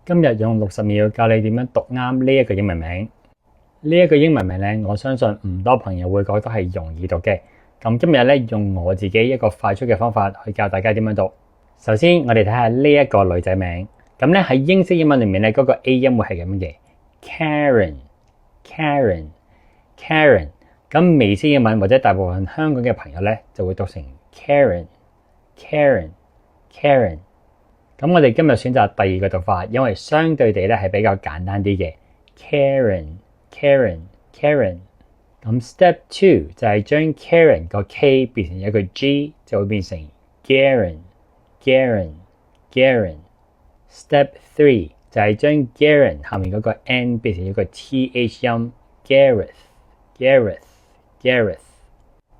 今日用60秒教你點樣讀啱呢一個英文名。呢一個英文名咧，我相信唔多朋友會覺得係容易讀嘅。咁今日咧用我自己一個快速嘅方法去教大家點樣讀。首先我哋睇下呢一個女仔名。咁咧喺英式英文裏面咧，嗰個 A 音會係咁嘅 Karen。咁美式英文或者大部分香港嘅朋友咧就會讀成 Karen。咁我哋今日選擇第二個讀法，因為相對地咧係比較簡單啲嘅 Karen。咁 Step 2就係將 Karen 個 K 變成一個 G， 就會變成 Garen。Step 3就係將 Garen 下面嗰個 N 變成一個 TH 音 Gareth。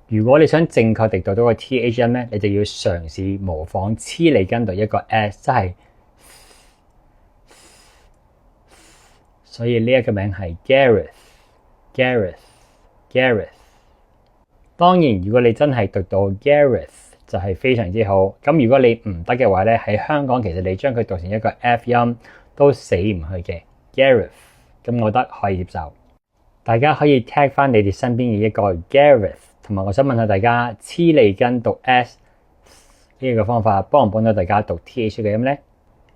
如果你想正確地讀到個 TH 音咧，你就要嘗試模仿黐脷根讀一個 S， 即係，所以呢一個名係 Gareth。當然，如果你真係讀到 Gareth 就係非常之好。咁如果你唔得嘅話咧，喺香港其實你將佢讀成一個 F 音都死唔去嘅 Gareth。咁我覺得可以接受。大家可以 tag 翻你哋身邊嘅一個 Gareth， 同埋我想問下大家黐脷根讀 S 呢個方法幫唔幫到大家讀 TH 嘅音呢？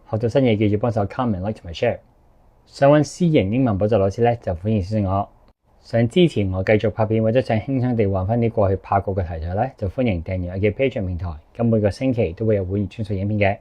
學到新嘢記住幫手 comment、like 同埋 share。想揾私營英文補習老師咧，就歡迎私信我。想支持我繼續拍片或者想輕鬆地玩翻啲過去拍過嘅題材咧，就歡迎訂閱我嘅 Patreon 平台。咁每個星期都會有會員專屬影片嘅。